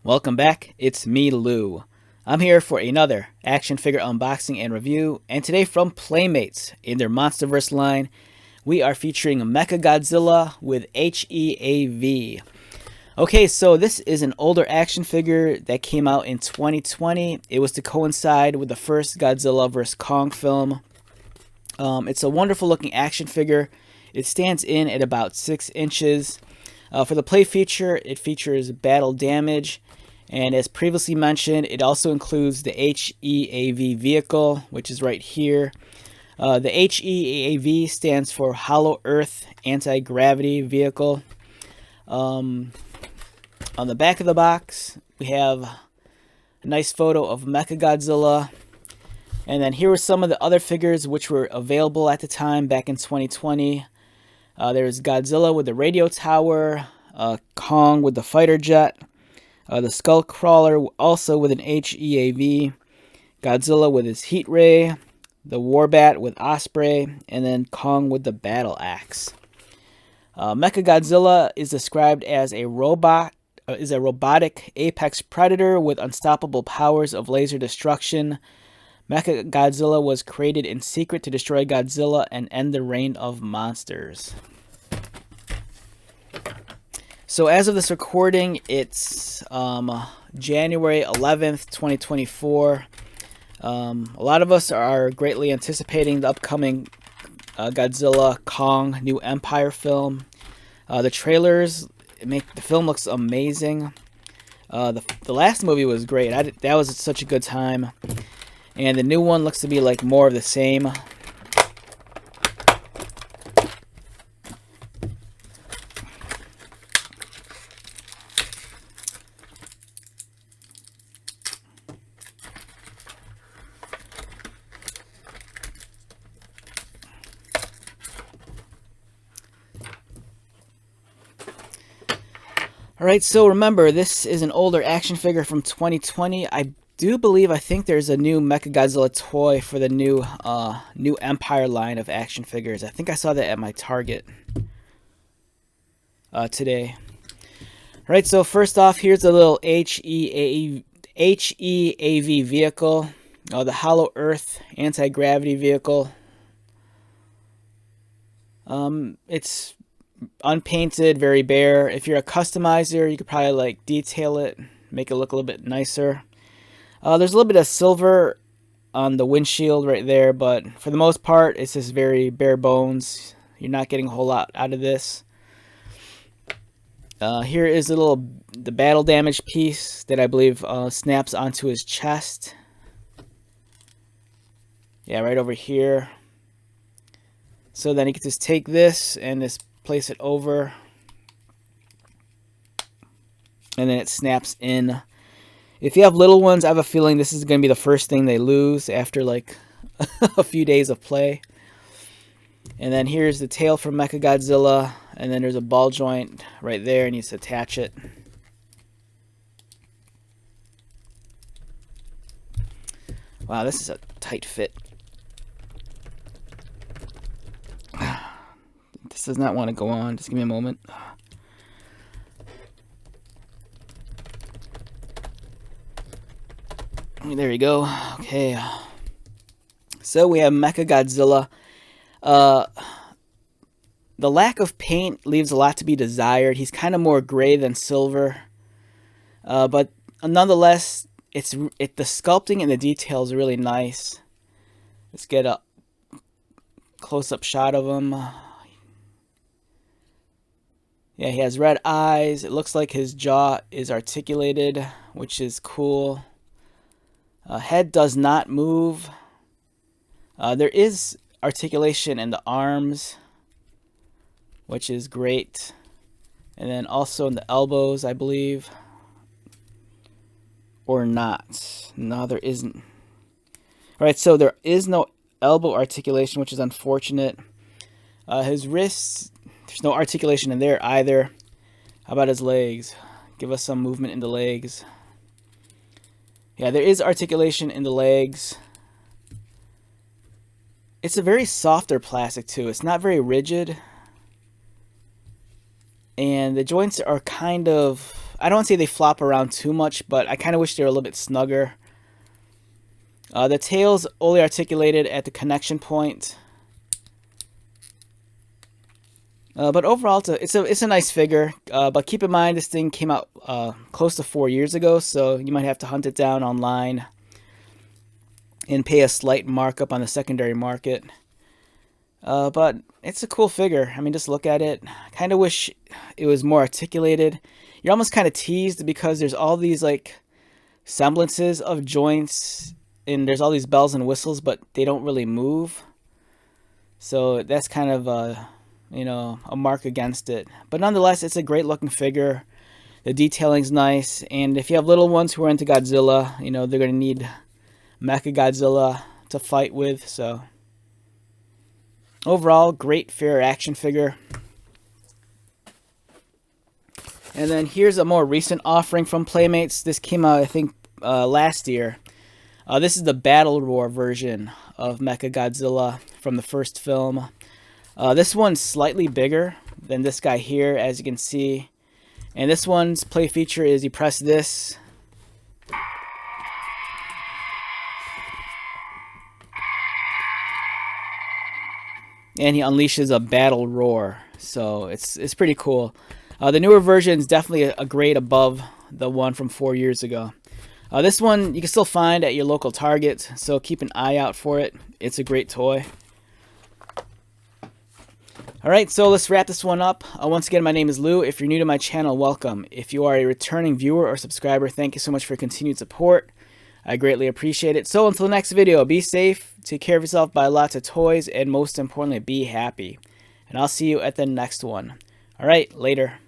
Welcome back, it's me, Lou. I'm here for another action figure unboxing and review, and today from Playmates, in their Monsterverse line, we are featuring Mechagodzilla with HEAV. Okay, so this is an older action figure that came out in 2020. It was to coincide with the first Godzilla vs. Kong film. It's a wonderful looking action figure. It stands in at about 6 inches. For the play feature, it features battle damage, and as previously mentioned, it also includes the HEAV vehicle, which is right here. The HEAV stands for Hollow Earth Anti-Gravity Vehicle. On the back of the box, we have a nice photo of Mechagodzilla. And then here were some of the other figures which were available at the time back in 2020. There's Godzilla with the radio tower, Kong with the fighter jet, the skull crawler also with an HEAV, Godzilla with his heat ray, the Warbat with Osprey, and then Kong with the battle axe. Mechagodzilla is described as a robotic apex predator with unstoppable powers of laser destruction. Mechagodzilla was created in secret to destroy Godzilla and end the reign of monsters. So as of this recording, it's January 11th, 2024. A lot of us are greatly anticipating the upcoming Godzilla Kong New Empire film. The trailers the film looks amazing. The last movie was great. That was such a good time. And the new one looks to be like more of the same. Alright, so remember, this is an older action figure from 2020. I think there's a new Mechagodzilla toy for the new Empire line of action figures. I think I saw that at my Target today. Alright, so first off, here's a little HEAV vehicle, the Hollow Earth Anti-Gravity Vehicle. It's unpainted, very bare. If you're a customizer, you could probably like detail it, make it look a little bit nicer. There's a little bit of silver on the windshield right there, but for the most part, it's just very bare bones. You're not getting a whole lot out of this. Here is the battle damage piece that I believe snaps onto his chest. Yeah, right over here. So then you can just take this and just place it over, and then it snaps in. If you have little ones, I have a feeling this is going to be the first thing they lose after like a few days of play. And then here's the tail from Mechagodzilla, and then there's a ball joint right there, and you just attach it. Wow, this is a tight fit. This does not want to go on. Just give me a moment. There you go. Okay. So we have Mechagodzilla. The lack of paint leaves a lot to be desired. He's kind of more gray than silver. But nonetheless, the sculpting and the details are really nice. Let's get a close-up shot of him. Yeah, he has red eyes. It looks like his jaw is articulated, which is cool. Head does not move. There is articulation in the arms, which is great. And then also in the elbows, I believe. Or not. No, there isn't. Alright, so there is no elbow articulation, which is unfortunate. His wrists, there's no articulation in there either. How about his legs? Give us some movement in the legs. Yeah, there is articulation in the legs. It's a very softer plastic too. It's not very rigid. And the joints are kind of, I don't want to say they flop around too much, but I kind of wish they were a little bit snugger. The tail's only articulated at the connection point. But overall, it's a nice figure. But keep in mind, this thing came out close to 4 years ago, so you might have to hunt it down online and pay a slight markup on the secondary market. But it's a cool figure. I mean, just look at it. I kind of wish it was more articulated. You're almost kind of teased because there's all these like semblances of joints, and there's all these bells and whistles, but they don't really move. So that's kind of a mark against it. But nonetheless, it's a great looking figure. The detailing's nice, and if you have little ones who are into Godzilla, they're going to need Mechagodzilla to fight with. So overall, great fair action figure. And then here's a more recent offering from Playmates. This came out, I think, last year. This is the Battle Roar version of Mechagodzilla from the first film. This one's slightly bigger than this guy here, as you can see. And this one's play feature is you press this. And he unleashes a battle roar. So it's pretty cool. The newer version is definitely a grade above the one from 4 years ago. This one you can still find at your local Target, so keep an eye out for it. It's a great toy. Alright, so let's wrap this one up. Once again, my name is Lou. If you're new to my channel, welcome. If you are a returning viewer or subscriber, thank you so much for your continued support. I greatly appreciate it. So until the next video, be safe, take care of yourself, buy lots of toys, and most importantly, be happy. And I'll see you at the next one. Alright, later.